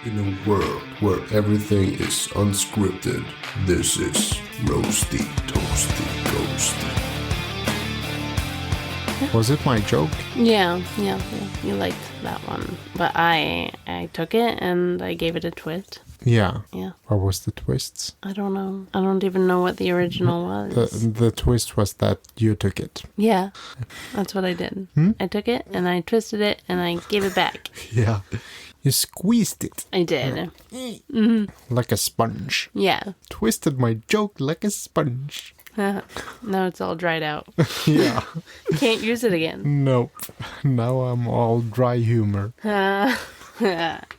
In a world where everything is unscripted, this is Roasty, Toasty, Ghosty. Was it my joke? Yeah. You liked that one. But I took it and I gave it a twist. Yeah. Yeah. What was the twists? I don't know. I don't even know what the original was. The twist was that you took it. Yeah. That's what I did. I took it and I twisted it and I gave it back. Yeah. You squeezed it. I did. Like a sponge. Yeah. Twisted my joke like a sponge. Now it's all dried out. Yeah. Can't use it again. Nope. Now I'm all dry humor.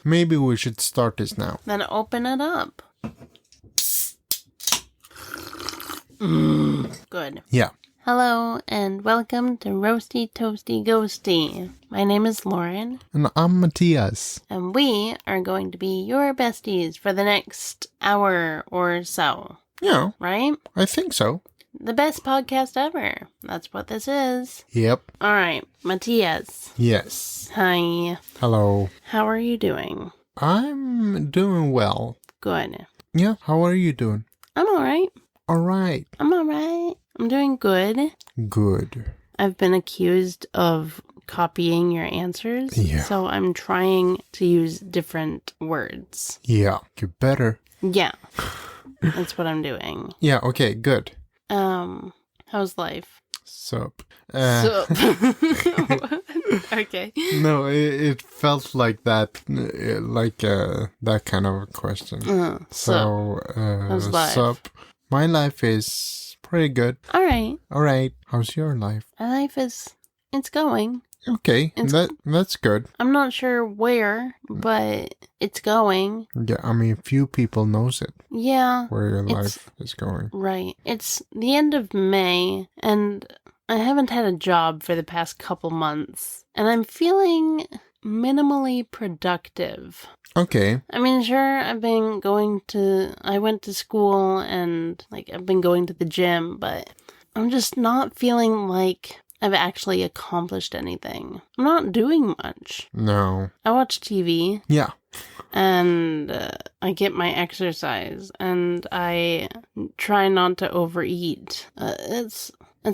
Maybe we should start this now. Then open it up. Good. Yeah. Hello and welcome to Roasty Toasty Ghosty. My name is Lauren. And I'm Mattias. And we are going to be your besties for the next hour or so. Yeah. Right? I think so. The best podcast ever. That's what this is. Yep. All right. Mattias. Yes. Hi. Hello. How are you doing? I'm doing well. Good. Yeah. How are you doing? I'm all right. All right. I'm all right. I'm doing good. Good. I've been accused of copying your answers. Yeah. So I'm trying to use different words. Yeah. You better. Yeah. That's what I'm doing. Yeah. Okay. Good. How's life? Sup. Okay. No, it felt like that, that kind of a question. How's life? Sup. My life is pretty good. All right. All right. How's your life? My life it's going. Okay, that's good. I'm not sure where, but it's going. Yeah, I mean, few people knows it. Yeah. Where your life is going. Right. It's the end of May, and I haven't had a job for the past couple months, and I'm feeling minimally productive. Okay. I mean, sure, I went to school and, I've been going to the gym, but I'm just not feeling like I've actually accomplished anything. I'm not doing much. No. I watch TV. Yeah. And I get my exercise, and I try not to overeat. It's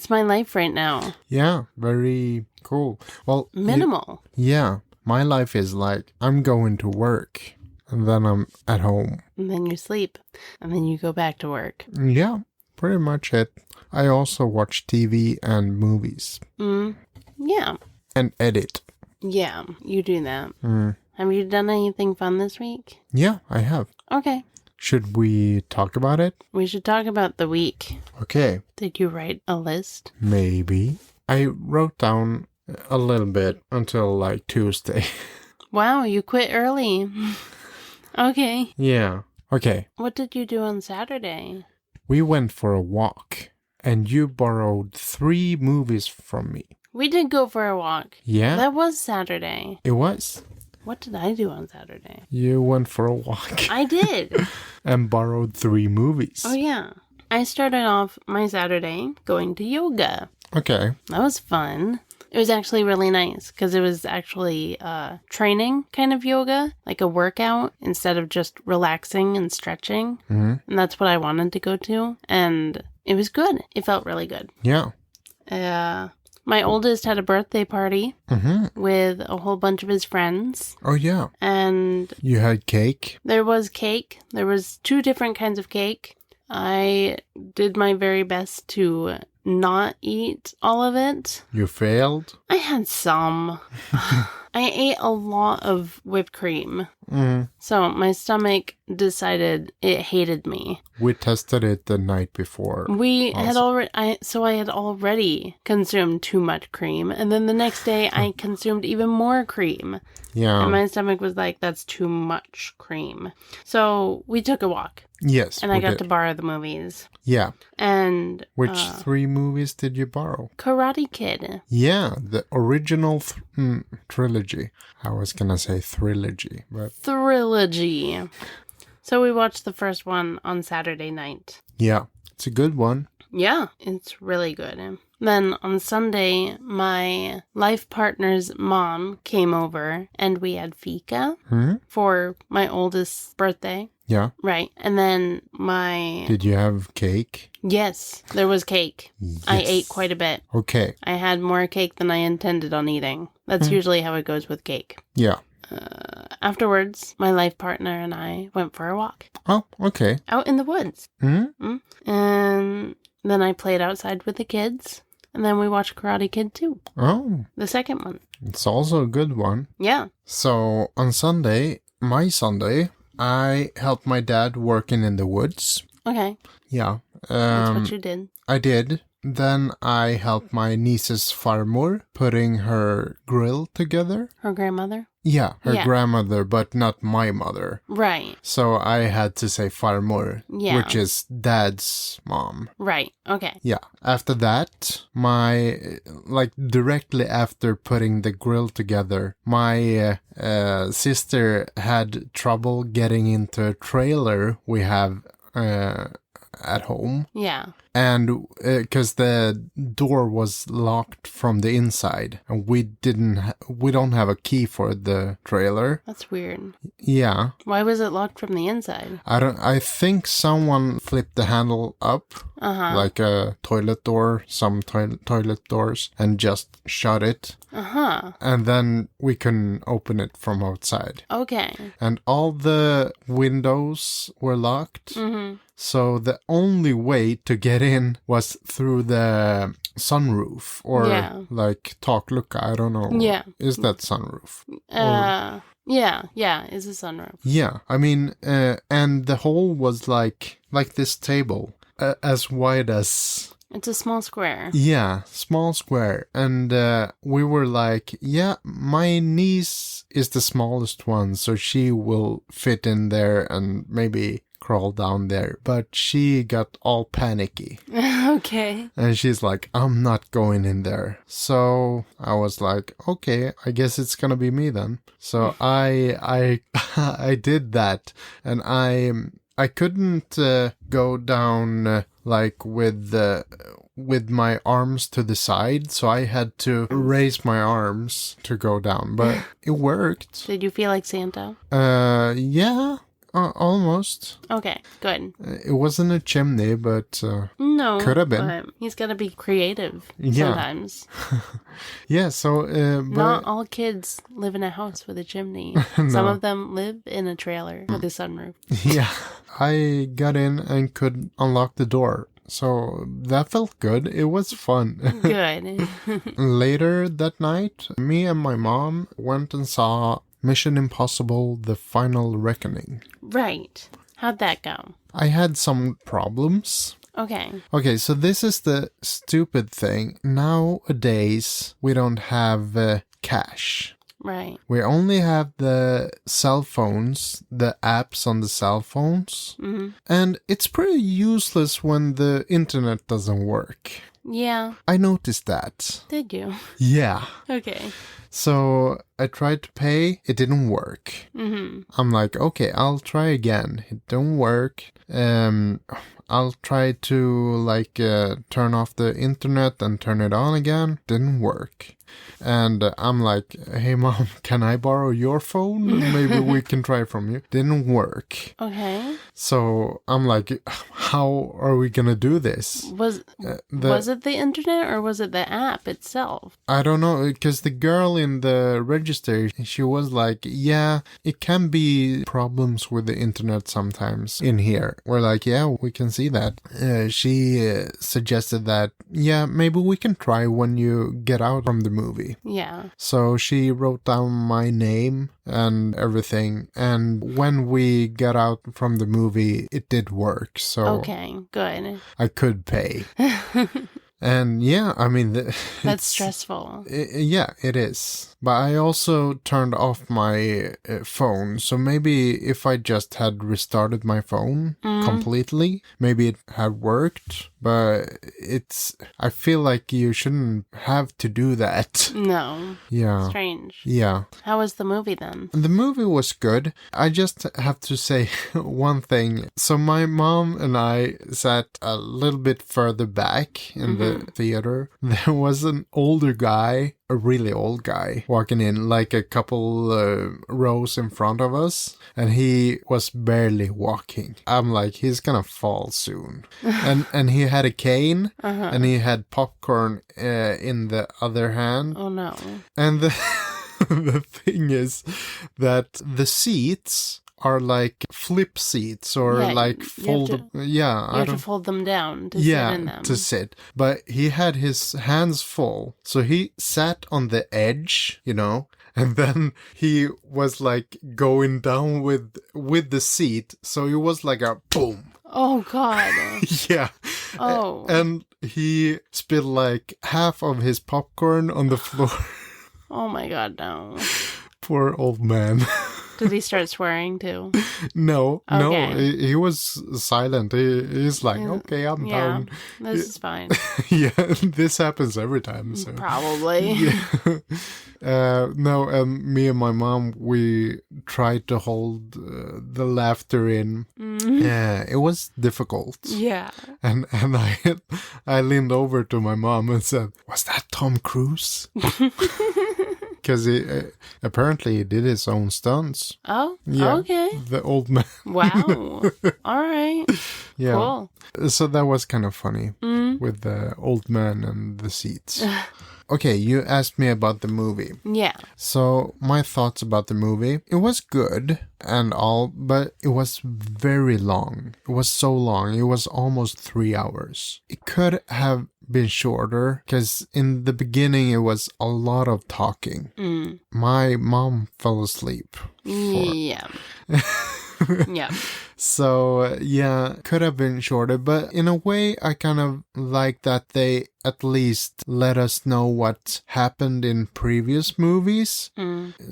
my life right now. Yeah, very cool. Well, minimal. Yeah. My life is like, I'm going to work, and then I'm at home. And then you sleep, and then you go back to work. Yeah, pretty much it. I also watch TV and movies. Yeah. And edit. Yeah, you do that. Have you done anything fun this week? Yeah, I have. Okay. Should we talk about it? We should talk about the week. Okay. Did you write a list? Maybe. I wrote down a little bit until Tuesday. Wow, you quit early. Okay. Yeah. Okay. What did you do on Saturday? We went for a walk, and you borrowed 3 movies from me. We did go for a walk. Yeah? That was Saturday. It was? What did I do on Saturday? You went for a walk. I did. And borrowed 3 movies. Oh, yeah. I started off my Saturday going to yoga. Okay. That was fun. It was actually really nice because it was actually training kind of yoga, like a workout instead of just relaxing and stretching. Mm-hmm. And that's what I wanted to go to. And it was good. It felt really good. Yeah. My oldest had a birthday party with a whole bunch of his friends. Oh, yeah. And you had cake? There was cake. There was 2 different kinds of cake. I did my very best to not eat all of it. You failed? I had some. I ate a lot of whipped cream. So my stomach decided it hated me. We tested it the night before. I had already consumed too much cream, and then the next day I consumed even more cream. Yeah. And my stomach was like, that's too much cream. So we took a walk. Yes. And I got to borrow the movies. Yeah. And which 3 movies did you borrow? Karate Kid. Yeah, the original trilogy. I was gonna say trilogy, but trilogy. So we watched the first one on Saturday night. Yeah, it's a good one. Yeah, it's really good. Then on Sunday, my life partner's mom came over and we had fika for my oldest's birthday. Yeah. Right. And then my... Did you have cake? Yes, there was cake. Yes. I ate quite a bit. Okay. I had more cake than I intended on eating. That's usually how it goes with cake. Yeah. Afterwards, my life partner and I went for a walk. Oh, okay. Out in the woods. Mm-hmm. And then I played outside with the kids. And then we watched Karate Kid 2. Oh. The second one. It's also a good one. Yeah. So on Sunday, my Sunday, I helped my dad working in the woods. Okay. Yeah. That's what you did. I did. Then I helped my niece's farmor putting her grill together. Her grandmother? Yeah, her Yeah. grandmother, but not my mother. Right. So I had to say farmor, Yeah. which is dad's mom. Right. Okay. Yeah. After that, directly after putting the grill together, my sister had trouble getting into a trailer we have at home. Yeah. And because the door was locked from the inside, and we don't have a key for the trailer. That's weird. Yeah. Why was it locked from the inside? I think someone flipped the handle up, like a toilet door, some toilet doors, and just shut it. And then we can open it from outside. Okay. And all the windows were locked. Mm-hmm. So the only way to get in was through the sunroof or like taklucka, I don't know. Yeah. Is that sunroof? Yeah, it's a sunroof. Yeah, I mean, and the hole was like this table, as wide as... It's a small square. Yeah, small square. And we were like, yeah, my niece is the smallest one, so she will fit in there and maybe crawl down there. But she got all panicky. Okay. And she's like, I'm not going in there. So I was like, okay, I guess it's gonna be me then. So I I did that, and I couldn't go down like with my arms to the side, so I had to raise my arms to go down, but it worked. Did you feel like Santa? Yeah, almost. Okay, good. It wasn't a chimney, but No, could have been. But he's got to be creative Yeah. sometimes. Yeah, so Not all kids live in a house with a chimney. No. Some of them live in a trailer with a sunroof. Yeah, I got in and could unlock the door. So that felt good. It was fun. Good. Later that night, me and my mom went and saw Mission Impossible: The Final Reckoning. Right. How'd that go? I had some problems. Okay. Okay, so this is the stupid thing. Nowadays, we don't have cash. Right. We only have the cell phones, the apps on the cell phones. Mm-hmm. And it's pretty useless when the internet doesn't work. Yeah. I noticed that. Did you? Yeah. Okay. So I tried to pay. It didn't work. Mm-hmm. I'm like, okay, I'll try again. It don't work. I'll try to turn off the internet and turn it on again. Didn't work. And I'm like, hey mom, can I borrow your phone? Maybe we can try from you. Didn't work. Okay. So I'm like, how are we gonna do this? Was it the internet or was it the app itself? I don't know, because the girl in the register, she was like, yeah, it can be problems with the internet sometimes in here. We're like, yeah, we can see that. She suggested that, yeah, maybe we can try when you get out from the movie. Yeah. So she wrote down my name and everything. And when we got out from the movie, it did work. So Okay, good. I could pay. And yeah, I mean... That's stressful. Yeah, it is. But I also turned off my phone. So maybe if I just had restarted my phone completely, maybe it had worked. but I feel like you shouldn't have to do that. No. Yeah. Strange. Yeah. How was the movie then? The movie was good. I just have to say one thing. So my mom and I sat a little bit further back in the theater. There was an older guy, a really old guy, walking in like a couple rows in front of us, and he was barely walking. I'm like, he's gonna fall soon. and he had a cane, and he had popcorn in the other hand. Oh no. And the thing is that the seats are like flip seats or like fold. You have to fold them down to sit in them. To sit. But he had his hands full, so he sat on the edge, and then he was like going down with the seat. So it was like a boom. Oh God. Yeah. Oh. And he spilled like half of his popcorn on the floor. Oh my God, no. Poor old man. Did he start swearing too? No, Okay. no, he was silent. He's like, okay, I'm done. This is fine. Yeah, this happens every time. So. Probably. Yeah. No, me and my mom, we tried to hold the laughter in. Yeah, it was difficult. Yeah. And I leaned over to my mom and said, "Was that Tom Cruise?" Because apparently he did his own stunts. Oh, yeah, okay. The old man. Wow. All right. Yeah. Cool. So that was kind of funny with the old man and the seats. Okay, you asked me about the movie. Yeah. So my thoughts about the movie, it was good and all, but it was very long. It was so long. It was almost 3 hours. It could have been shorter because in the beginning it was a lot of talking. My mom fell asleep. Yeah. Yeah. So, yeah, could have been shorter, but in a way, I kind of like that they at least let us know what happened in previous movies.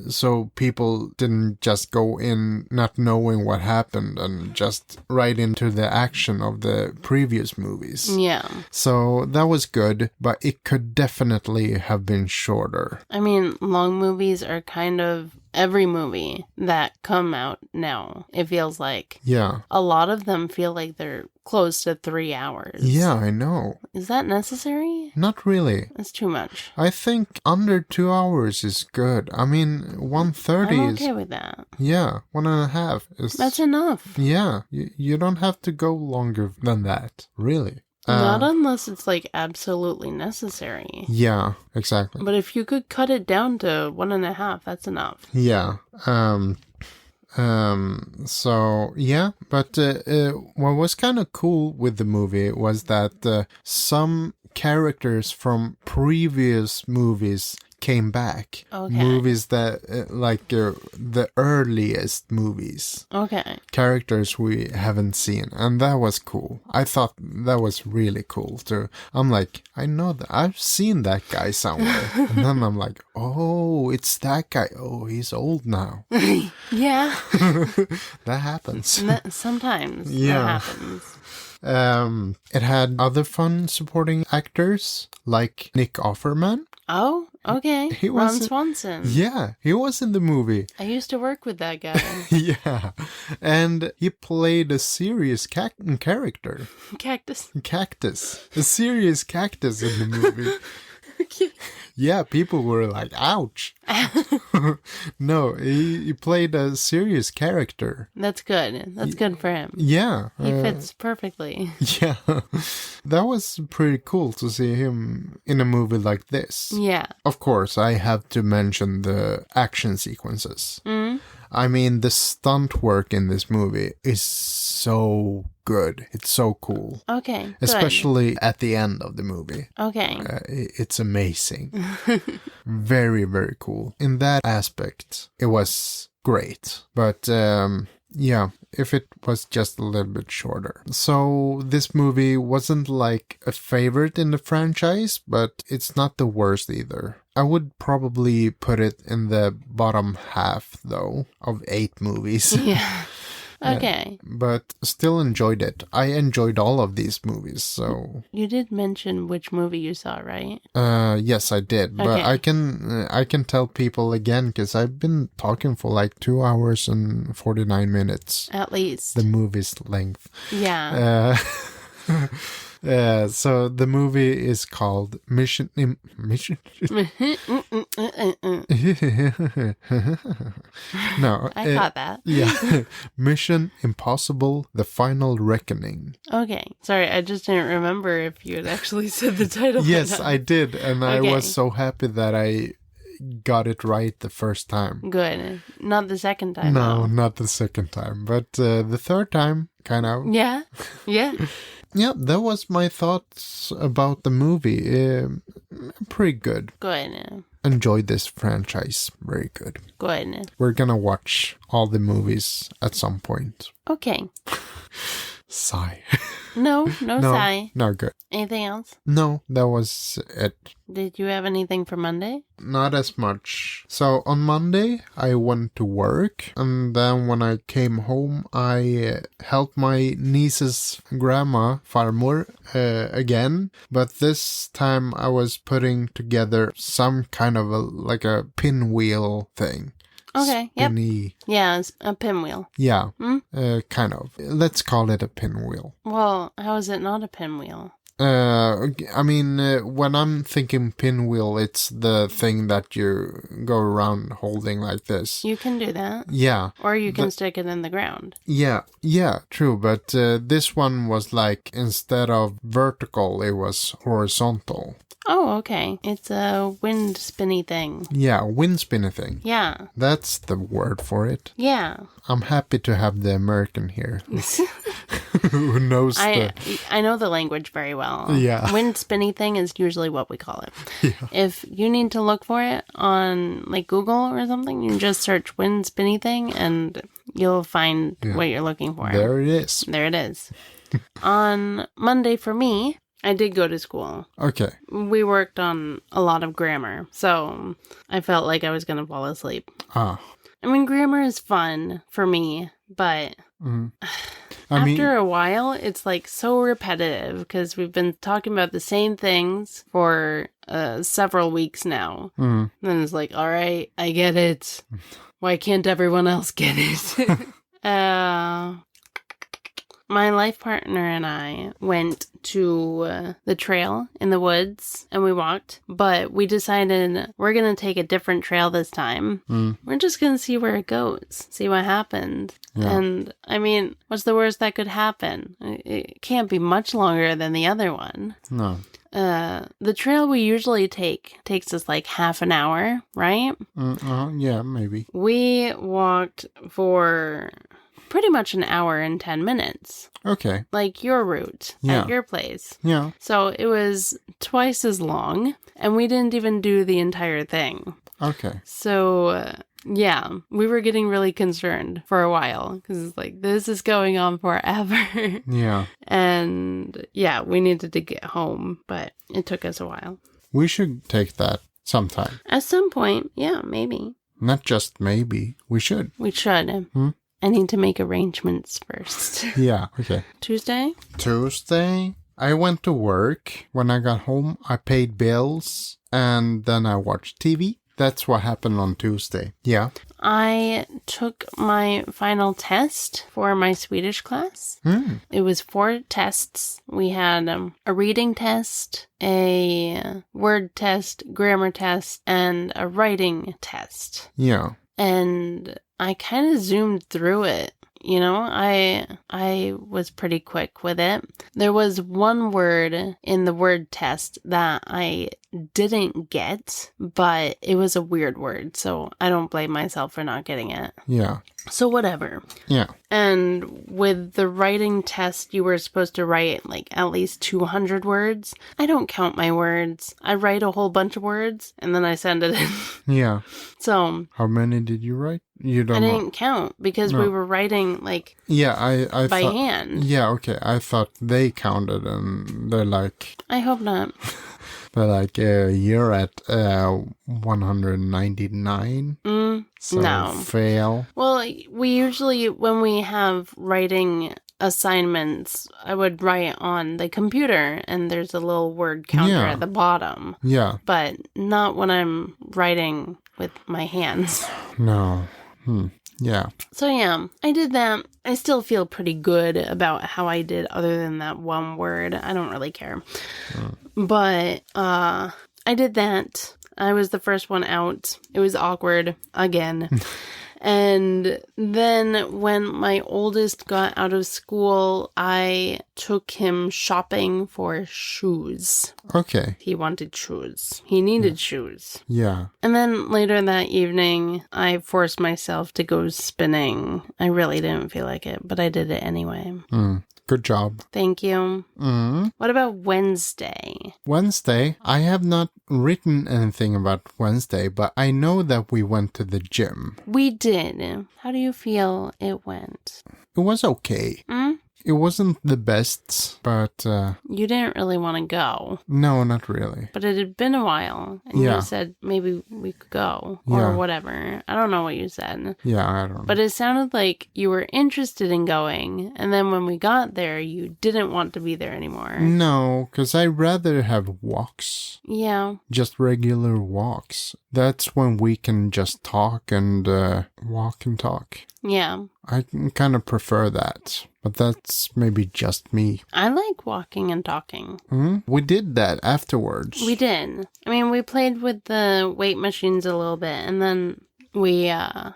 So people didn't just go in not knowing what happened and just right into the action of the previous movies. Yeah. So that was good, but it could definitely have been shorter. I mean, long movies are kind of every movie that come out now, it feels like. Yeah. A lot of them feel like they're close to 3 hours. Yeah, I know. Is that necessary? Not really. That's too much. I think under 2 hours is good. I mean, 1:30 I'm is... okay with that. Yeah, 1.5 is... That's enough. Yeah, you don't have to go longer than that, really. Not unless it's like absolutely necessary. Yeah, exactly. But if you could cut it down to 1.5, that's enough. Yeah. So yeah, but what was kind of cool with the movie was that some characters from previous movies came back. Okay. Movies that the earliest movies. Okay. Characters we haven't seen, and that was cool. I thought that was really cool too. I'm like, I know that I've seen that guy somewhere. And then I'm like, oh, it's that guy. Oh, he's old now. Yeah. That happens. Sometimes Yeah. that happens. It had other fun supporting actors like Nick Offerman. Oh, okay. He Ron was Swanson. Yeah, he was in the movie. I used to work with that guy. Yeah, and he played a serious character. Cactus. A serious cactus in the movie. Yeah, people were like, ouch. No, he played a serious character. That's good. That's good for him. Yeah. He fits perfectly. Yeah. That was pretty cool to see him in a movie like this. Yeah. Of course, I have to mention the action sequences. I mean, the stunt work in this movie is so good. It's so cool. Okay. Good. Especially at the end of the movie. Okay. It's amazing. Very, very cool. In that aspect, it was great. But yeah, if it was just a little bit shorter. So this movie wasn't like a favorite in the franchise, but it's not the worst either. I would probably put it in the bottom half, though, of 8 movies. Yeah. Okay. But still enjoyed it. I enjoyed all of these movies, so... You did mention which movie you saw, right? Yes, I did. But Okay. I can tell people again, because I've been talking for like 2 hours and 49 minutes. At least. The movie's length. Yeah. So the movie is called Mission. No, I caught that. Yeah, Mission Impossible: The Final Reckoning. Okay. Sorry, I just didn't remember if you had actually said the title. Yes, I did, and I Okay. was so happy that I got it right the first time. Good. Not the second time. No, though. not the second time, but the third time, kind of. Yeah. Yeah. Yeah, that was my thoughts about the movie. Pretty good. Good. Enjoyed this franchise. Very good. Good. We're gonna watch all the movies at some point. Okay. Sigh. No sigh. No, good. Anything else? No, that was it. Did you have anything for Monday? Not as much. So on Monday, I went to work, and then when I came home, I helped my niece's grandma, farmor, again. But this time I was putting together some kind of a pinwheel thing. Okay. Yep. Spinny. Yeah, it's a pinwheel. Yeah, Hmm? kind of. Let's call it a pinwheel. Well, how is it not a pinwheel? I mean, when I'm thinking pinwheel, it's the thing that you go around holding like this. You can do that. Yeah. Or you can stick it in the ground. Yeah, true. But this one was like, instead of vertical, it was horizontal. Oh, okay. It's a wind spinny thing. Yeah, wind spinner thing. Yeah. That's the word for it. Yeah. I'm happy to have the American here who knows I know the language very well. Yeah. Wind spinny thing is usually what we call it. Yeah. If you need to look for it on like Google or something, you just search wind spinny thing and you'll find what you're looking for. There it is. There it is. On Monday for me, I did go to school. Okay. We worked on a lot of grammar, so I felt like I was going to fall asleep. Ah. I mean, grammar is fun for me, but after a while, it's like so repetitive because we've been talking about the same things for several weeks now. And it's like, all right, I get it. Why can't everyone else get it? My life partner and I went to the trail in the woods and we walked, but we decided we're going to take a different trail this time. We're just going to see where it goes, see what happened. Yeah. And I mean, what's the worst that could happen? It can't be much longer than the other one. No. The trail we usually takes us like half an hour, right? Yeah, maybe. We walked for pretty much an hour and 10 minutes. Okay. Like your route at your place. Yeah. So it was twice as long, and we didn't even do the entire thing. Okay. So, yeah, we were getting really concerned for a while, because it's like, this is going on forever. Yeah. And, yeah, we needed to get home, but it took us a while. We should take that sometime. At some point, yeah, maybe. Not just maybe. We should. We should. I need to make arrangements first. Yeah, okay. Tuesday, I went to work. When I got home, I paid bills, and then I watched TV. That's what happened on Tuesday. Yeah. I took my final test for my Swedish class. It was 4 tests. We had a reading test, a word test, grammar test, and a writing test. Yeah. And I kind of zoomed through it. You know, I was pretty quick with it. There was one word in the word test that I didn't get, but it was a weird word, so I don't blame myself for not getting it. Yeah. So whatever. Yeah. And with the writing test, you were supposed to write like at least 200 words. I don't count my words. I write a whole bunch of words and then I send it in. Yeah. So how many did you write? You don't I know. didn't count because we were writing like I by thought, hand. Yeah, okay. I thought they counted and they're like, I hope not. you're at 199. So No. fail. Well, we usually, when we have writing assignments, I would write on the computer and there's a little word counter Yeah. at the bottom. Yeah. But not when I'm writing with my hands. No. Yeah. So yeah, I did that. I still feel pretty good about how I did other than that one word. I don't really care. But I did that. I was the first one out. It was awkward again. And then when my oldest got out of school, I took him shopping for shoes. Okay. He wanted shoes. He needed shoes. Yeah. And then later that evening, I forced myself to go spinning. I really didn't feel like it, but I did it anyway. Good job. Thank you. What about Wednesday? Wednesday, I have not written anything about Wednesday, but I know that we went to the gym. We did. How do you feel it went? It was okay. It wasn't the best, but You didn't really want to go, no, not really. but it had been a while, and Yeah. you said maybe we could go, Yeah. or whatever. I don't know what you said. Yeah, I don't know. But it sounded like you were interested in going, and then when we got there, you didn't want to be there anymore. No, because I'd rather have walks. Yeah. Just regular walks. That's when we can just talk and walk and talk. Yeah. I kind of prefer that, but that's maybe just me. I like walking and talking. We did that afterwards. We did. I mean, we played with the weight machines a little bit, and then we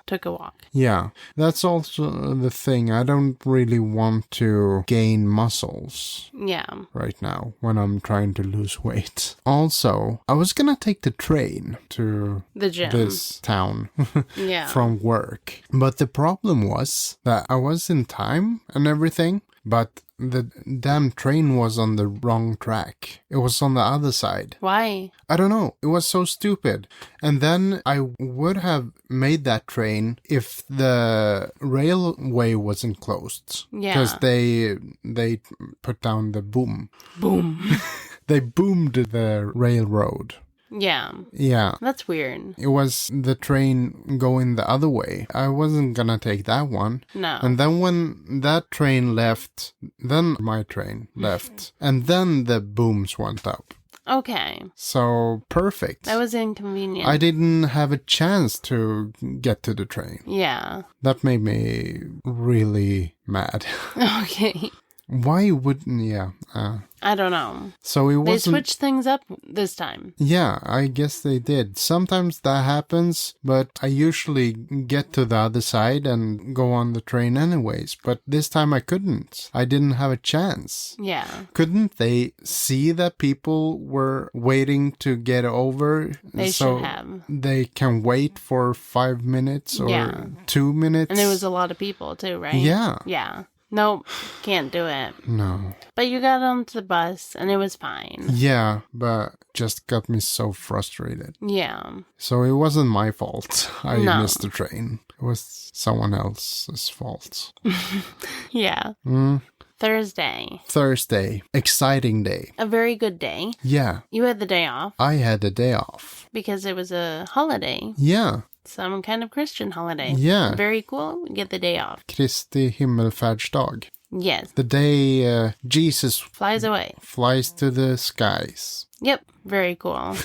took a walk. Yeah, that's also the thing. I don't really want to gain muscles Yeah. right now when I'm trying to lose weight. Also, I was gonna take the train to The gym. this town Yeah. from work. But the problem was that I was in time and everything, but the damn train was on the wrong track. It was on the other side. Why? I don't know. It was so stupid. And then I would have made that train if the railway wasn't closed. Yeah. Because they put down the boom. Boom. They boomed the railroad. Yeah. Yeah. That's weird. It was the train going the other way. I wasn't gonna take that one. No. And then when that train left, then my train left. And then the booms went up. Okay. So, perfect. That was inconvenient. I didn't have a chance to get to the train. Yeah. That made me really mad. Okay. Why wouldn't... Yeah. I don't know. So it wasn't... They switched things up this time. Yeah, I guess they did. Sometimes that happens, but I usually get to the other side and go on the train anyways. But this time I couldn't. I didn't have a chance. Yeah. Couldn't they see that people were waiting to get over? They should have. They can wait for 5 minutes or 2 minutes. And there was a lot of people too, right? Yeah. Yeah. Nope. Can't do it. No. But you got onto the bus and it was fine. Yeah, but just got me so frustrated. Yeah. So it wasn't my fault. I No. missed the train. It was someone else's fault. Yeah. Thursday. Thursday. Exciting day. A very good day. Yeah. You had the day off I had a day off. because it was a holiday. Yeah. Some kind of Christian holiday. Yeah. Very cool. We get the day off. Kristi himmelfärdsdag. Yes. The day Jesus Flies away. flies to the skies. Yep. Very cool.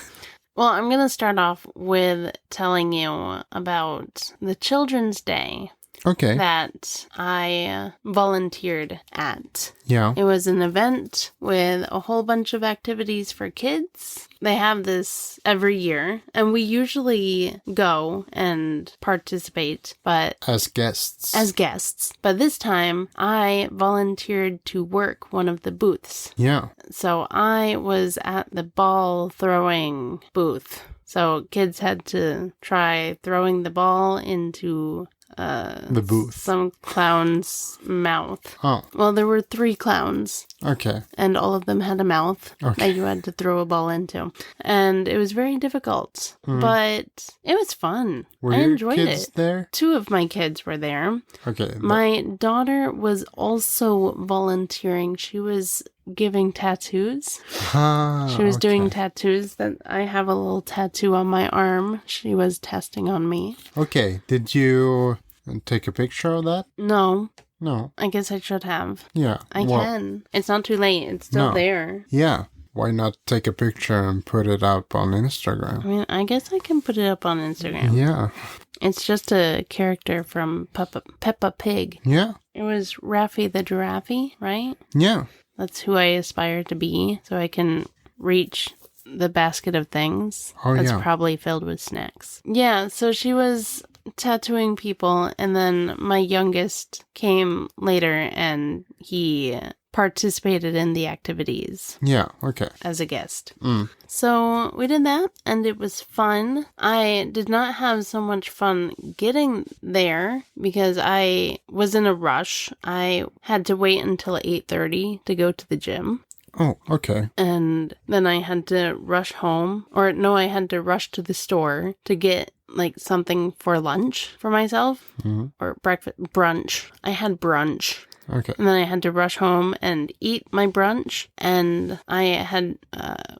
Well, I'm going to start off with telling you about the Children's Day Okay. that I volunteered at. Yeah. It was an event with a whole bunch of activities for kids. They have this every year, and we usually go and participate, but As guests. as guests. But this time, I volunteered to work one of the booths. Yeah. So I was at the ball throwing booth. So kids had to try throwing the ball into The booth. some clown's mouth. Oh, Well, there were 3 clowns, okay. and all of them had a mouth Okay. that you had to throw a ball into. And it was very difficult, but it was fun. Were I your enjoyed kids it. there? 2 of my kids were there. Okay. My daughter was also volunteering. She was giving tattoos. Ah, She was doing okay. tattoos. That I have a little tattoo on my arm. She was testing on me. Okay, did you take a picture of that? No, No. I guess I should have. Yeah. I can. It's not too late. It's still No. there. Yeah. Why not take a picture and put it up on I Instagram? mean, I guess I can put it up on Instagram. Yeah. It's just a character from Peppa Pig. Yeah. It was Raffi the Giraffe, right? Yeah. That's who I aspire to be, so I can reach the basket of things Oh, that's yeah. probably filled with snacks. Yeah, so she was tattooing people, and then my youngest came later, and he participated in the activities Yeah. Okay. as a guest. Mm. So we did that, and it was fun. I did not have so much fun getting there because I was in a rush. I had to wait until 8:30 to go to the gym. Oh, okay. And then I had to rush home. Or no, I had to rush to the store to get like something for lunch for myself. Mhm. Or breakfast, brunch. I had brunch. Okay. And then I had to rush home and eat my brunch. And I had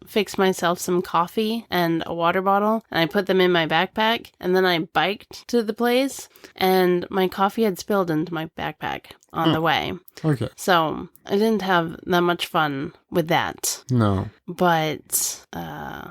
fixed myself some coffee and a water bottle. And I put them in my backpack. And then I biked to the place. And my coffee had spilled into my backpack on the way. Okay. So I didn't have that much fun with that. No. But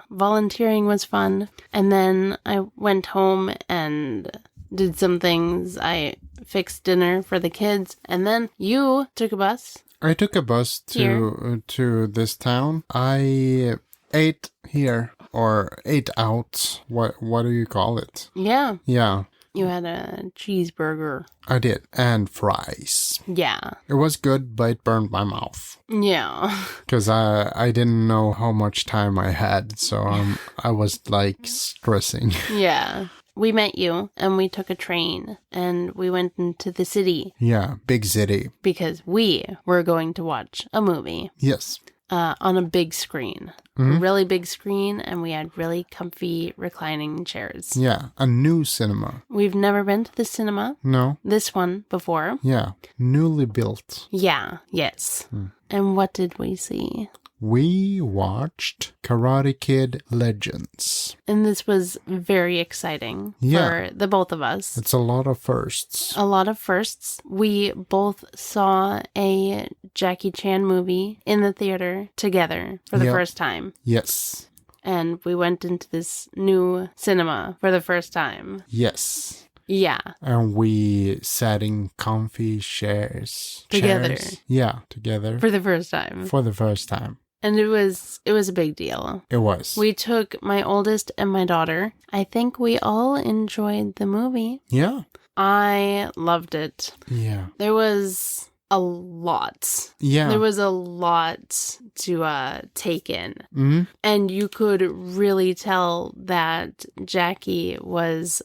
volunteering was fun. And then I went home and did some things. I fixed dinner for the kids. And then you took a bus. I took a bus to this town. I ate here or ate out. What do you call it? Yeah. Yeah, You had a cheeseburger. I did. And fries. Yeah. It was good, but it burned my mouth. Yeah. Because I didn't know how much time I had. So I was like stressing. Yeah. We met you and we took a train and we went into the city Yeah, big city. because we were going to watch a movie Yes. on a big screen. Mhm. A really big screen, and we had really comfy reclining chairs. Yeah, a new cinema. We've never been to the cinema, No? this one, before. Yeah, newly built. Yeah, yes. And what did we see? We watched Karate Kid Legends. And this was very exciting Yeah. for the both of us. It's a lot of firsts. A lot of firsts. We both saw a Jackie Chan movie in the theater together for the Yep. first time. Yes. And we went into this new cinema for the first time. Yes. Yeah. And we sat in comfy chairs. Together. Yeah, together. For the first time. For the first time. And it was a big deal. It was. We took my oldest and my daughter. I think we all enjoyed the movie. Yeah. I loved it. Yeah. There was a lot. Yeah. There was a lot to take in. Mhm. And you could really tell that Jackie was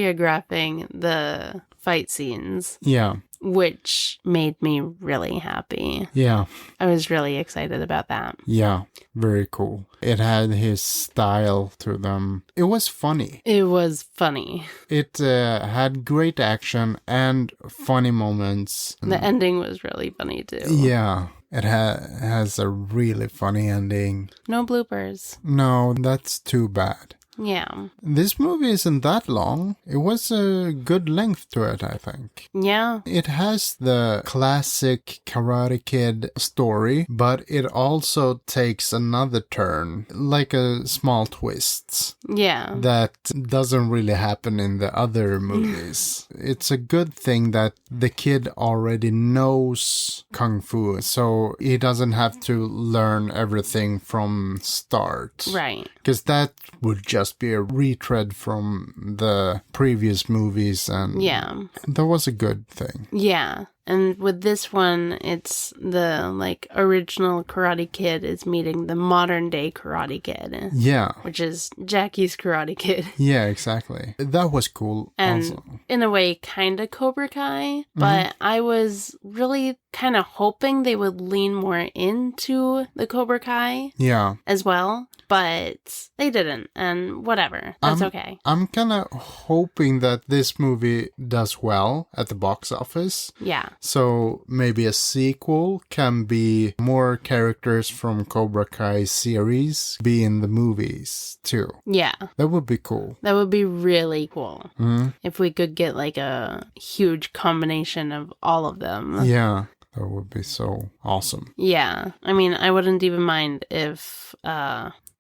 choreographing the fight scenes, Yeah. which made me really happy. Yeah. I was really excited about that. Yeah. Very cool. It had his style to them. It was funny. It was funny. It had great action and funny moments. The ending was really funny too. Yeah. It has a really funny ending. No bloopers. No, that's too bad. Yeah. This movie isn't that long. It was a good length to it, I think. Yeah. It has the classic Karate Kid story, but it also takes another turn, like a small twist Yeah. that doesn't really happen in the other movies. It's a good thing that the kid already knows Kung Fu, so he doesn't have to learn everything from start. Right. Because that would just be a retread from the previous movies, and Yeah. that was a good thing. Yeah. And with this one, it's the like original Karate Kid is meeting the modern day Karate Kid, Yeah. which is Jackie's Karate Kid. Yeah, exactly. That was cool And also. in a way, kind of Cobra Kai, but I was really kind of hoping they would lean more into the Cobra Kai Yeah. as well, but they didn't, and whatever. That's okay. I'm kind of hoping that this movie does well at the box office. Yeah. So maybe a sequel can be more characters from Cobra Kai series be in the movies too. Yeah. That would be cool. That would be really cool. Mm-hmm. If we could get like a huge combination of all of them. Yeah. That would be so awesome. Yeah. I mean, I wouldn't even mind if,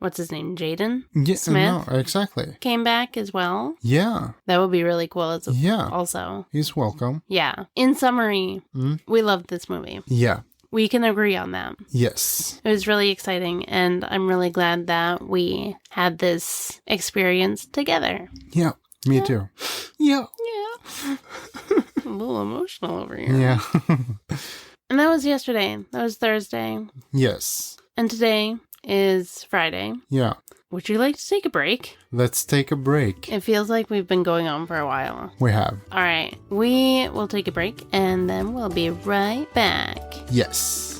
what's his name? Jaden Smith? No, exactly. Came back as well. Yeah. That would be really cool Yeah. also. He's welcome. Yeah. In summary, we loved this movie. Yeah. We can agree on that. Yes. It was really exciting, and I'm really glad that we had this experience together. Yeah. Me too. Yeah. Yeah. A little emotional over here. Yeah. And that was yesterday. That was Thursday. Yes. And today is Friday. Yeah. Would you like to take a break? Let's take a break. It feels like we've been going on for a while. We have. All right. We will take a break, and then we'll be right back. Yes.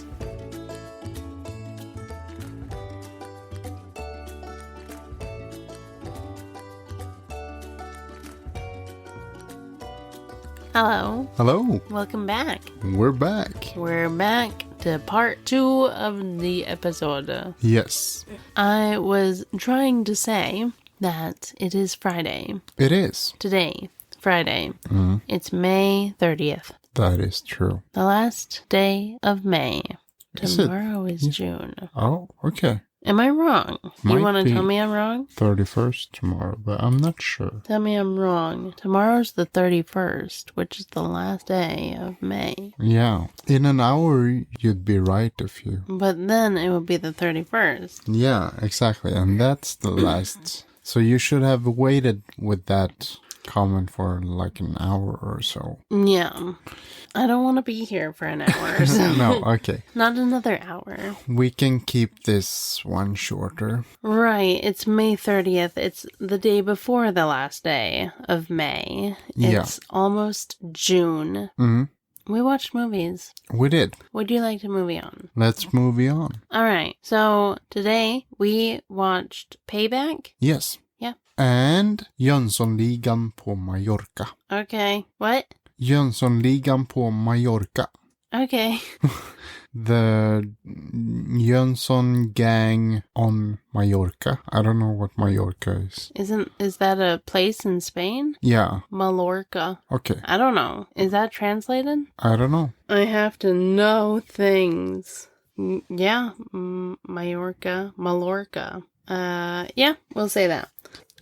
Hello. Hello. Welcome back. We're back. We're back to part 2 of the episode. Yes. I was trying to say that it is Friday. It is. Today, Friday. It's May 30th. That is true. The last day of May. Is it? Tomorrow is June. Oh, okay. Am I wrong? Might You want to be. tell me I'm wrong? 31st tomorrow, but I'm not sure. Tell me I'm wrong. Tomorrow's the 31st, which is the last day of May. Yeah. In an hour, you'd be right if you... But then it would be the 31st. Yeah, exactly. And that's the last. So you should have waited with that comment for like an hour or so. Yeah. I don't want to be here for an hour. So. No, okay. Not another hour. We can keep this one shorter. Right. It's May 30th. It's the day before the last day of May. It's almost June. Mm-hmm. We watched movies. We did. What do you like to movie on? Let's move on. All right. So today we watched Payback. Yes. Yeah. And Jönssonligan på Mallorca. Okay. What? Jönssonligan på Mallorca. Okay. The Jönsson gang on Mallorca. I don't know what Mallorca is. Is that a place in Spain? Yeah. Mallorca. Okay. I don't know. Is that translated? I don't know. I have to know things. Yeah. Mallorca. Yeah, we'll say that.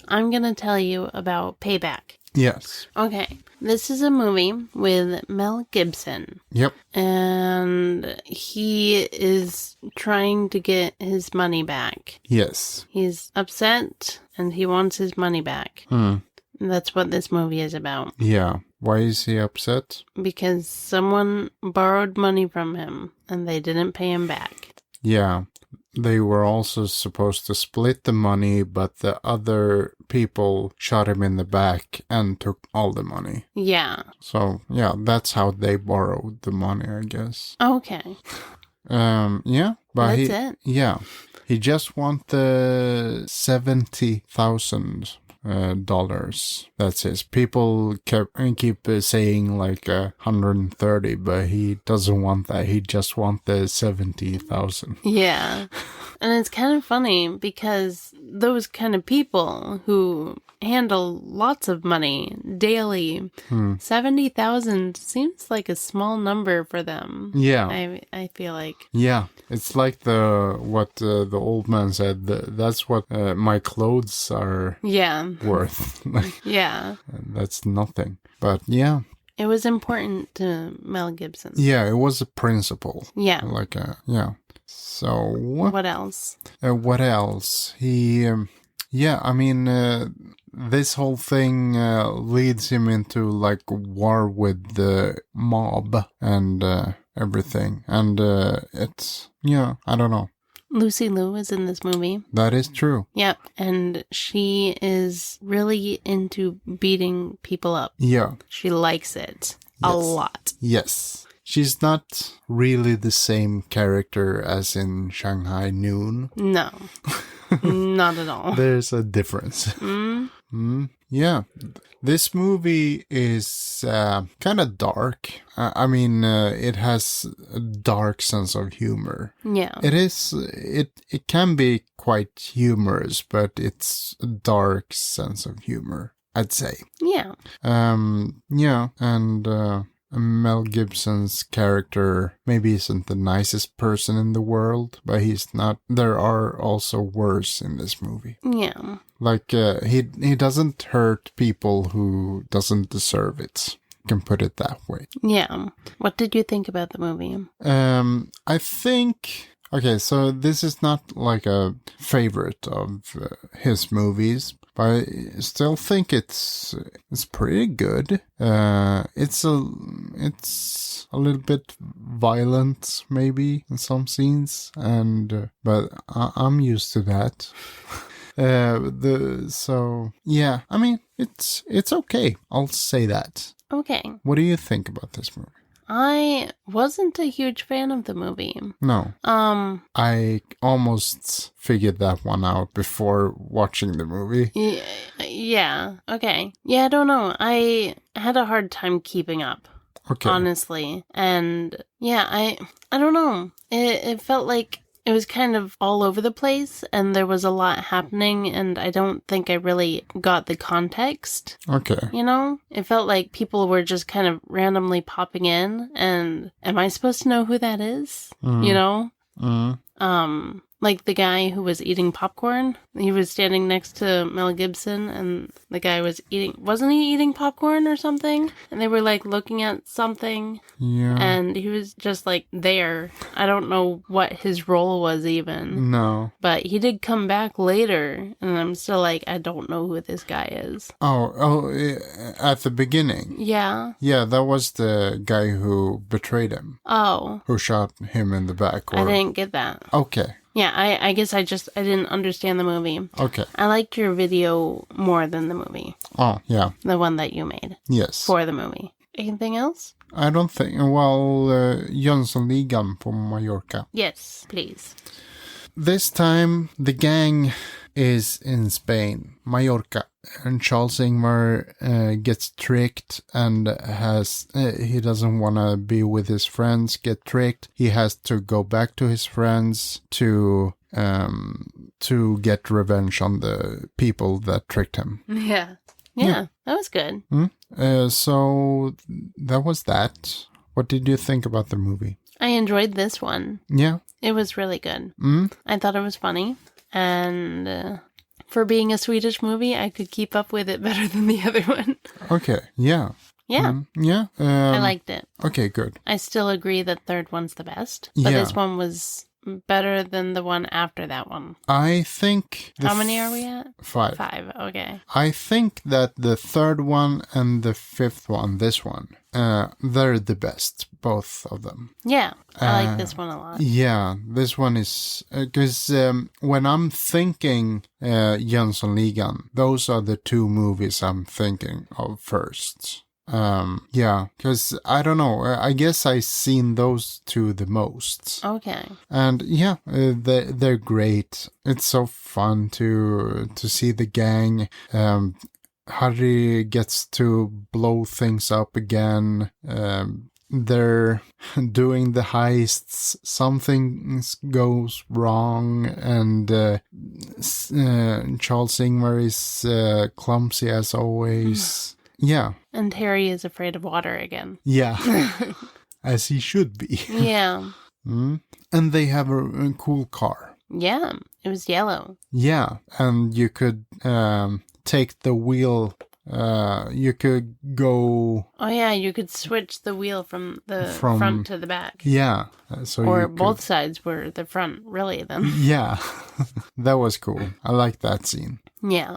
I'm gonna tell you about Payback. Yes. Okay. This is a movie with Mel Gibson. Yep. And he is trying to get his money back. Yes. He's upset and he wants his money back. And that's what this movie is about. Yeah. Why is he upset? Because someone borrowed money from him and they didn't pay him back. Yeah. They were also supposed to split the money, but the other people shot him in the back and took all the money. Yeah. So, yeah, that's how they borrowed the money, I guess. Okay. Yeah. But That's it. Yeah. He just want the $70,000 dollars. That's his. People keep saying like 130, but he doesn't want that. He just want the 70,000. Yeah. And it's kind of funny because those kind of people who handle lots of money daily, 70,000 seems like a small number for them. Yeah. I feel like. Yeah. It's like what the old man said. That's what my clothes are worth. Yeah. That's nothing. But yeah. It was important to Mel Gibson. Yeah, it was a principle. Yeah. Like yeah. So what else? What else? He I mean this whole thing leads him into like war with the mob and everything. And it's I don't know. Lucy Liu is in this movie. That is true. Yep. And she is really into beating people up. Yeah. She likes it a lot. Yes. she's not really the same character as in Shanghai Noon. No, not at all. There's a difference. Yeah. This movie is kind of dark. I mean, it has a dark sense of humor. Yeah. It is. It can be quite humorous, but it's a dark sense of humor, I'd say. Yeah. Yeah, and Mel Gibson's character maybe isn't the nicest person in the world, but he's not. There are also worse in this movie. Yeah. Like, he doesn't hurt people who doesn't deserve it. Can put it that way. Yeah. What did you think about the movie? I think... Okay, so this is not like a favorite of his movies, but I still think it's pretty good. It's a little bit violent, maybe, in some scenes, but I'm used to that. Yeah, I mean, it's okay. I'll say that. Okay. What do you think about this movie? I wasn't a huge fan of the movie. No. I almost figured that one out before watching the movie. Yeah. Okay. Yeah, I don't know. I had a hard time keeping up. Okay. Honestly. And yeah, I don't know. It felt like it was kind of all over the place, and there was a lot happening, and I don't think I really got the context. Okay. You know? It felt like people were just kind of randomly popping in, and am I supposed to know who that is? You know? Like the guy who was eating popcorn. He was standing next to Mel Gibson, and the guy was wasn't he eating popcorn or something? And they were like looking at something. Yeah. And he was just like there. I don't know what his role was even. No. But he did come back later, and I'm still like, I don't know who this guy is. Oh, at the beginning? Yeah. Yeah, that was the guy who betrayed him. Oh. Who shot him in the back. I didn't get that. Okay. Yeah, I guess I didn't understand the movie. Okay. I liked your video more than the movie. Oh, yeah. The one that you made. Yes. For the movie. Anything else? I don't think... Well, Jönssonligan på Mallorca. Yes, please. This time, the gang is in Spain, Mallorca. And Charles Ingvar gets tricked and he doesn't want to be with his friends, get tricked. He has to go back to his friends to get revenge on the people that tricked him. Yeah, that was good. So that was that. What did you think about the movie? I enjoyed this one. Yeah. It was really good. I thought it was funny, and... for being a Swedish movie, I could keep up with it better than the other one. Okay, yeah. Yeah. Yeah. I liked it. Okay, good. I still agree that third one's the best. But this one was better than the one after that one. I think... How many are we at? 5. 5, okay. I think that the third one and the fifth one, this one, they're the best, both of them. Yeah, I like this one a lot. Yeah, this one is... Because when I'm thinking Jönssonligan, those are the 2 movies I'm thinking of first. Yeah, because I don't know, I guess I've seen those 2 the most. Okay. And yeah, they're great. It's so fun to see the gang. Harry gets to blow things up again. They're doing the heists. Something goes wrong, and Charles Ingvar is clumsy as always. Yeah. And Harry is afraid of water again. Yeah. As he should be. Yeah. And they have a cool car. Yeah. It was yellow. Yeah. And you could take the wheel. You could go... Oh, yeah. You could switch the wheel from front to the back. Yeah. Or both sides were the front, really, then. Yeah. That was cool. I liked that scene. Yeah.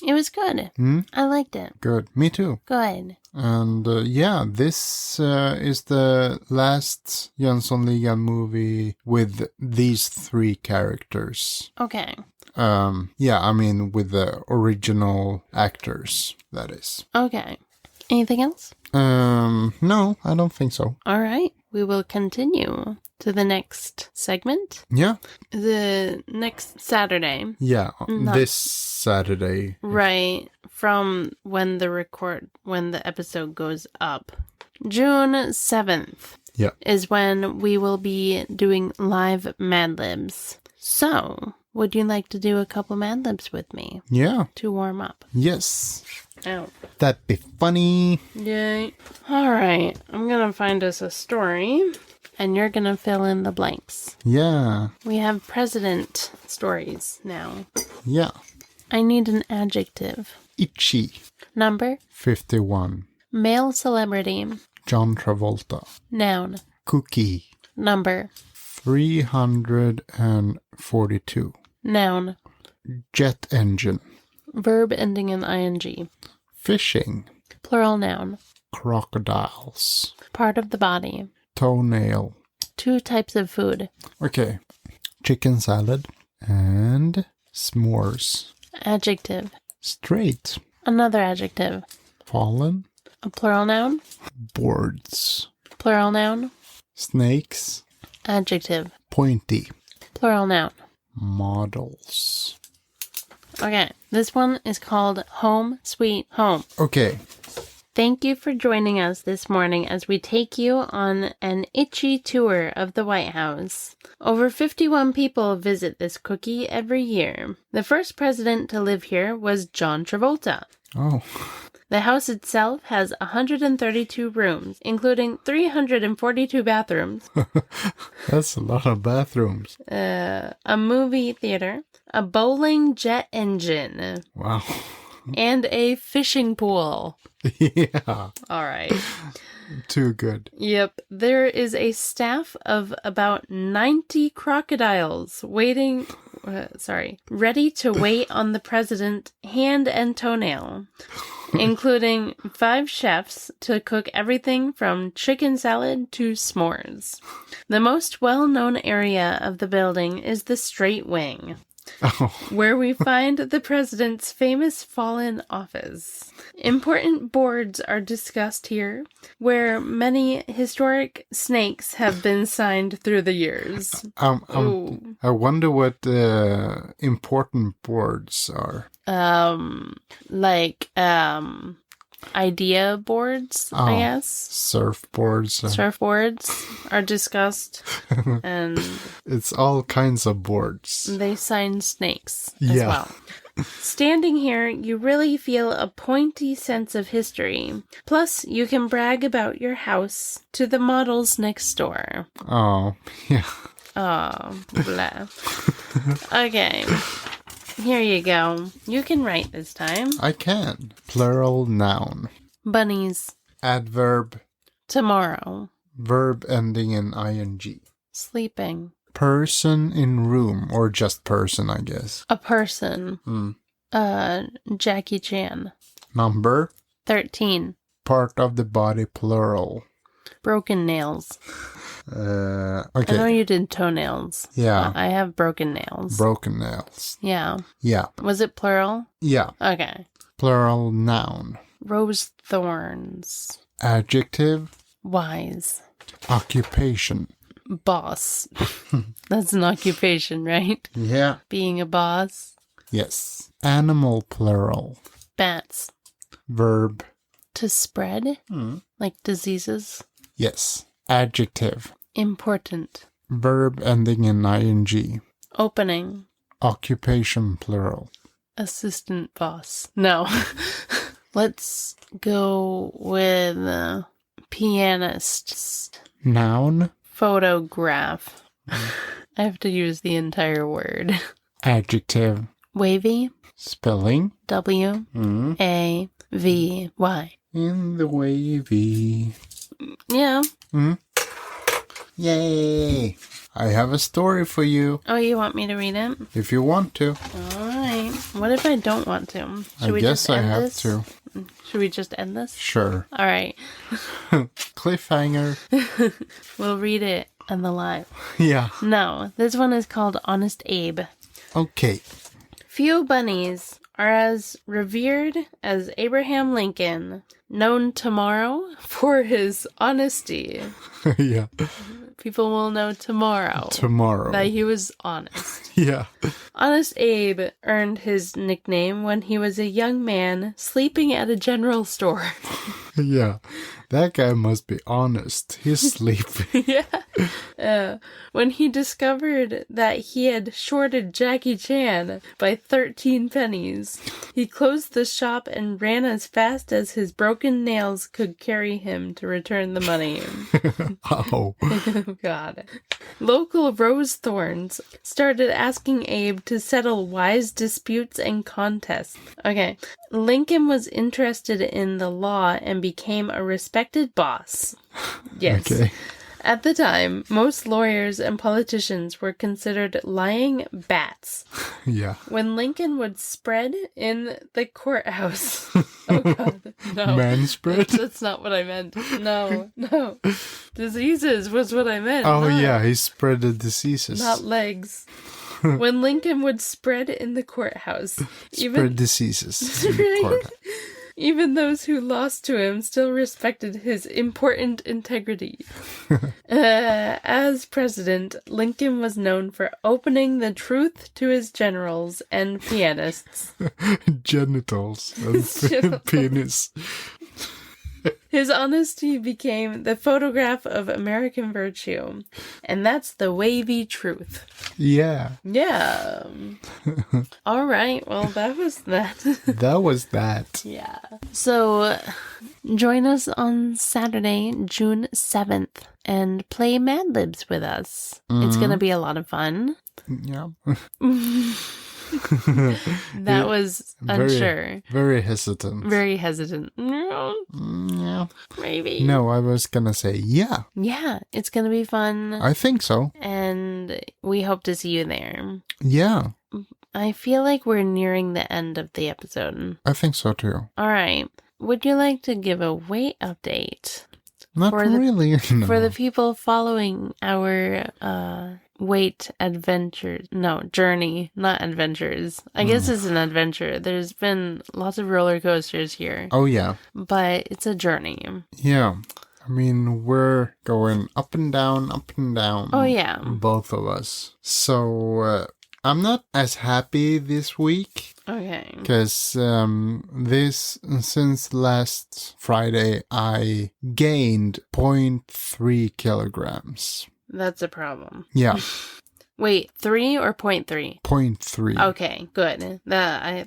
It was good. I liked it. Good. Me too. Good. And yeah, this is the last Jönssonligan movie with these 3 characters. Okay. Yeah, I mean with the original actors, that is. Okay. Anything else? No, I don't think so. All right. we will continue to the next segment. Yeah. The next Saturday. Yeah, Not- this Saturday. Right. From when the episode goes up. June 7th. Yeah. Is when we will be doing live Mad Libs. So, would you like to do a couple Mad Libs with me Yeah. to warm up? Yes. Oh. That'd be funny. Yay. All right. I'm going to find us a story, and you're going to fill in the blanks. Yeah. We have president stories now. Yeah. I need an adjective. Itchy. Number. 51. Male celebrity. John Travolta. Noun. Cookie. Number. 342. Noun. Jet engine. Verb ending in ing. Fishing. Plural noun. Crocodiles. Part of the body. Toenail. 2 types of food. Okay. Chicken salad and s'mores. Adjective. Straight. Another adjective. Fallen. A plural noun. Boards. Plural noun. Snakes. Adjective. Pointy. Plural noun. Models. Okay, this one is called Home Sweet Home. Okay. Thank you for joining us this morning as we take you on an itchy tour of the White House. Over 51 people visit this cookie every year. The first president to live here was John Travolta. Oh. The house itself has 132 rooms, including 342 bathrooms, That's a lot of bathrooms. a movie theater, a bowling jet engine, Wow. and a fishing pool. Yeah. All right. Too good. Yep. There is a staff of about 90 crocodiles ready to wait on the president hand and toenail, including 5 chefs to cook everything from chicken salad to s'mores. The most well-known area of the building is the straight wing, where we find the president's famous fallen office. Important boards are discussed here, where many historic snakes have been signed through the years. Ooh. I wonder what important boards are. Idea boards, I guess. Surfboards. Surfboards are discussed, and It's all kinds of boards. they sign snakes as Yeah. well. Standing here, you really feel a pointy sense of history. Plus, you can brag about your house to the models next door. Oh, yeah. Oh, blah. Okay, here you go. You can write this time. I can. Plural noun. Bunnies. Adverb. Tomorrow. Verb ending in ing. Sleeping. Person in room, or just person, I guess. A person. Mm. Jackie Chan. Number. 13. Part of the body, plural. Broken nails. I know Okay. you did toenails. Yeah. I have broken nails. Broken nails. Yeah. Yeah. Was it plural? Yeah. Okay. Plural noun. Rose thorns. Adjective. Wise. Occupation. Boss. That's an occupation, right? Yeah. Being a boss. Yes. Animal, plural. Bats. Verb. To spread? Like diseases? Yes. Adjective. Important. Verb ending in ing. Opening. Occupation, plural. Assistant boss. No. Let's go with pianist. Noun. Photograph. I have to use the entire word. Adjective. Wavy. Spelling. W-A-V-Y. In the wavy. Yeah. Yay! I have a story for you, Oh, you want me to read it? if you want to. All right. What if I don't want to? I guess I have to. Should we just end this? Sure. All right. Cliffhanger. We'll read it on the live. Yeah. No, this one is called Honest Abe. Okay. Few bunnies are as revered as Abraham Lincoln, known tomorrow for his honesty. Yeah. People will know tomorrow that he was honest. Yeah. Honest Abe earned his nickname when he was a young man sleeping at a general store. Yeah. That guy must be honest. He's sleeping. Yeah. When he discovered that he had shorted Jackie Chan by 13 pennies, he closed the shop and ran as fast as his broken nails could carry him to return the money. Oh. God. Local rose thorns started asking Abe to settle wise disputes and contests. Okay. Lincoln was interested in the law and became a respected boss. Yes. Okay. At the time, most lawyers and politicians were considered lying bats. Yeah. When Lincoln would spread in the courthouse. Oh, God. No. Man spread? That's not what I meant. No. Diseases was what I meant. Oh, not, yeah. He spread the diseases. Not legs. When Lincoln would spread in the courthouse. Spread diseases in the courthouse. Even those who lost to him still respected his important integrity. As president, Lincoln was known for opening the truth to his generals and pianists. Genitals and penis. His honesty became the photograph of American virtue. And that's the wavy truth. Yeah. Yeah. All right. Well, that was that. That was that. Yeah. So, join us on Saturday, June 7th, and play Mad Libs with us. Mm-hmm. It's going to be a lot of fun. Yeah. That was unsure. Very hesitant. Very hesitant. No. Yeah. Maybe. No, I was gonna say yeah. Yeah, it's gonna be fun. I think so. And we hope to see you there. Yeah. I feel like we're nearing the end of the episode. I think so too. All right. Would you like to give a weight update? Not really. No. For the people following our weight adventures. No, journey, not adventures. I guess it's an adventure. There's been lots of roller coasters here. Oh, yeah. But it's a journey. Yeah. I mean, we're going up and down, up and down. Oh, yeah. Both of us. So, I'm not as happy this week. Okay. Because since last Friday, I gained 0.3 kilograms. That's a problem. Yeah. Wait, 3 or 0.3? 0.3. Okay, good. I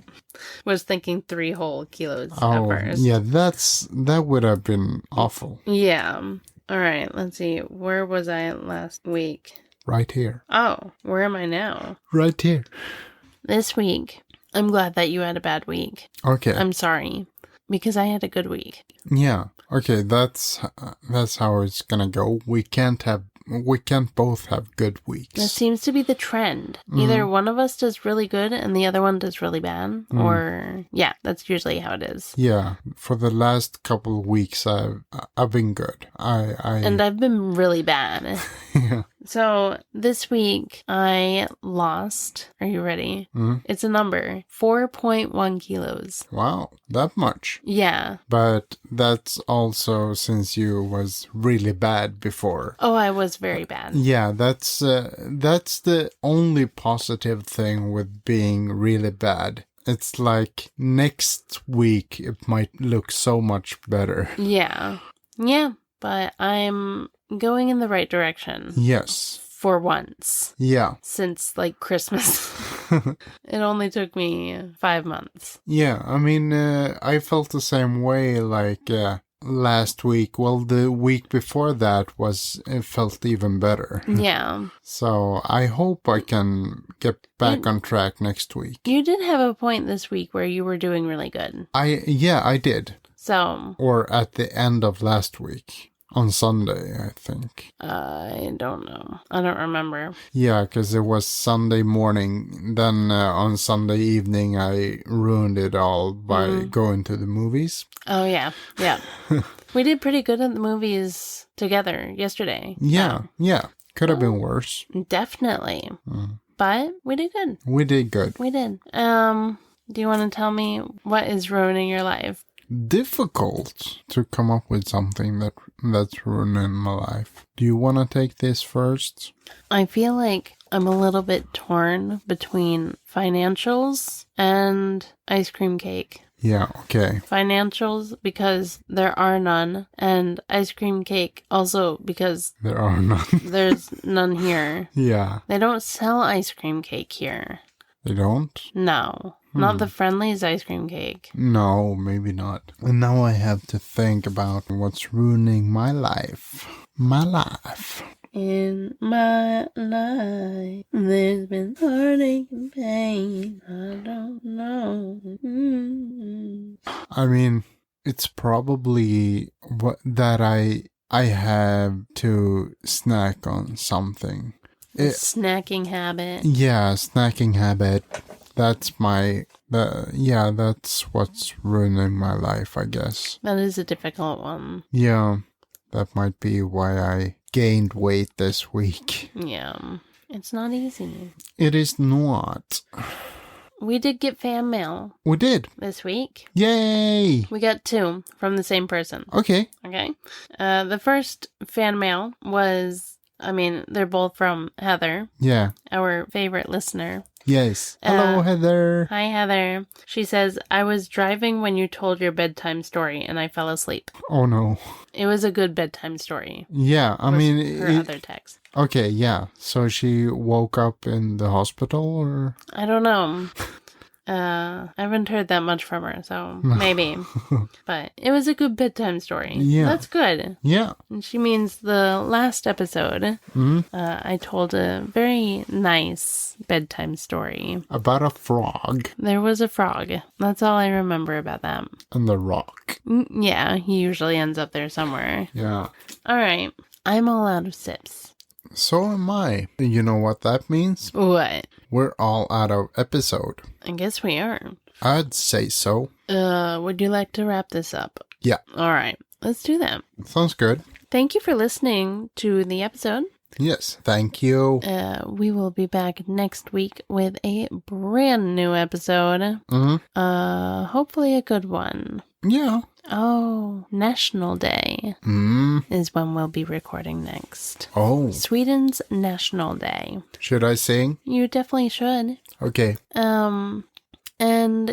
was thinking 3 whole kilos at first. Yeah, that would have been awful. Yeah. All right, let's see. Where was I last week? Right here. Oh, where am I now? Right here. This week. I'm glad that you had a bad week. Okay. I'm sorry, because I had a good week. Yeah. Okay, that's how it's gonna go. We can't both have good weeks. That seems to be the trend. Either one of us does really good and the other one does really bad. Or, yeah, that's usually how it is. Yeah, for the last couple of weeks, I've been good. And I've been really bad. Yeah. So, this week, I lost, are you ready? It's a number, 4.1 kilos. Wow, that much. Yeah. But that's also since you was really bad before. Oh, I was very bad. Yeah, that's the only positive thing with being really bad. It's like next week it might look so much better. Yeah. Yeah, but I'm going in the right direction. Yes. For once. Yeah. Since, like, Christmas. It only took me 5 months. Yeah, I mean, I felt the same way, like, last week. Well, the week before that it felt even better. Yeah. So I hope I can get back on track next week. You did have a point this week where you were doing really good. I did. So. Or at the end of last week. On Sunday, I think. I don't know. I don't remember. Yeah, because it was Sunday morning. Then on Sunday evening, I ruined it all by going to the movies. Oh, yeah. Yeah. We did pretty good at the movies together yesterday. Yeah, yeah. Could have been worse. Definitely. But we did good. We did good. We did. Do you want to tell me what is ruining your life? Difficult to come up with something that's ruining my life. Do you want to take this first? I feel like I'm a little bit torn between financials and ice cream cake. Yeah, okay. Financials because there are none, and ice cream cake also because There are none. there's none here. Yeah. They don't sell ice cream cake here. They don't? No, not the Friendly's ice cream cake. No, maybe not. And now I have to think about what's ruining my life. My life. In my life, there's been heartache and pain. I don't know. I mean, it's probably that I have to snack on something. Snacking habit. Yeah, snacking habit. That's that's what's ruining my life, I guess. That is a difficult one. Yeah, that might be why I gained weight this week. Yeah, it's not easy. It is not. We did get fan mail. We did. This week. Yay! We got 2 from the same person. Okay. Okay. The first fan mail was, they're both from Heather. Yeah. Our favorite listener. Yes. Hello, Heather. Hi, Heather. She says, I was driving when you told your bedtime story and I fell asleep. Oh, no. It was a good bedtime story. Yeah, Her other text. Okay, yeah. So she woke up in the hospital, or? I don't know. I haven't heard that much from her, so maybe. But it was a good bedtime story. Yeah. That's good. Yeah. And she means the last episode, I told a very nice bedtime story. About a frog. There was a frog. That's all I remember about that. And the rock. Yeah, he usually ends up there somewhere. Yeah. All right. I'm all out of sips. So am I. You know what that means? What? We're all out of episode. I guess we are. I'd say so. Would you like to wrap this up? Yeah. All right. Let's do that. Sounds good. Thank you for listening to the episode. Yes. Thank you. We will be back next week with a brand new episode. Hopefully a good one. Yeah. Oh, National Day is when we'll be recording next. Oh. Sweden's National Day. Should I sing? You definitely should. Okay. And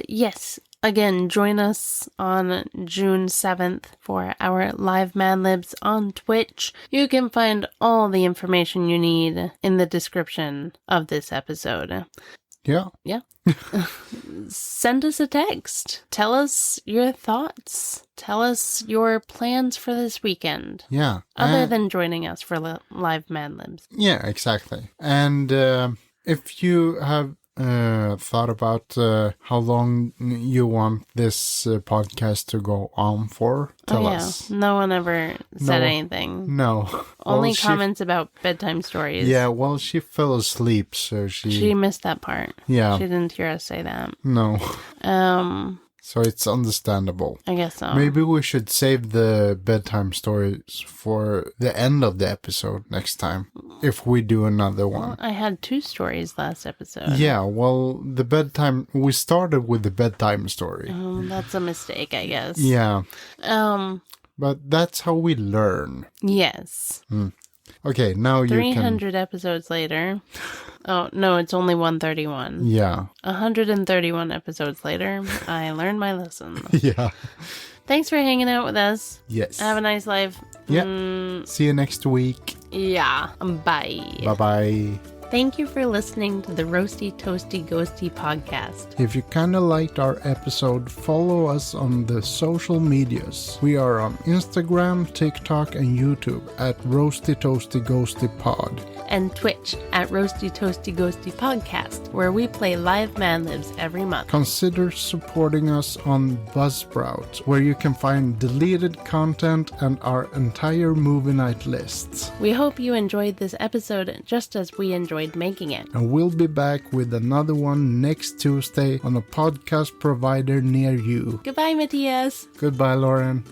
yes, again, join us on June 7th for our live Mad Libs on Twitch. You can find all the information you need in the description of this episode. Yeah. Yeah. Send us a text. Tell us your thoughts. Tell us your plans for this weekend. Yeah. Other than joining us for live Mad Libs. Yeah, exactly. And if you have thought about how long you want this podcast to go on for, tell us. No one ever said anything. No. Only comments about bedtime stories. Yeah, well, she fell asleep, so she missed that part. Yeah. She didn't hear us say that. No. So it's understandable. I guess so. Maybe we should save the bedtime stories for the end of the episode next time, if we do another one. Well, I had 2 stories last episode. Yeah, well, we started with the bedtime story. That's a mistake, I guess. Yeah. But that's how we learn. Yes. Okay, now you can... 300 episodes later. Oh, no, it's only 131. Yeah. 131 episodes later, I learned my lesson. Yeah. Thanks for hanging out with us. Yes. Have a nice life. Yeah. See you next week. Yeah. Bye. Bye-bye. Thank you for listening to the Roasty Toasty Ghosty podcast. If you kind of liked our episode, follow us on the social medias. We are on Instagram, TikTok, and YouTube at Roasty Toasty Ghosty Pod. And Twitch at Roasty Toasty Ghosty Podcast, where we play live Mad Libs every month. Consider supporting us on Buzzsprout, where you can find deleted content and our entire movie night lists. We hope you enjoyed this episode just as we enjoyed making it. And we'll be back with another one next Tuesday on a podcast provider near you. Goodbye, Mattias. Goodbye, Lauren.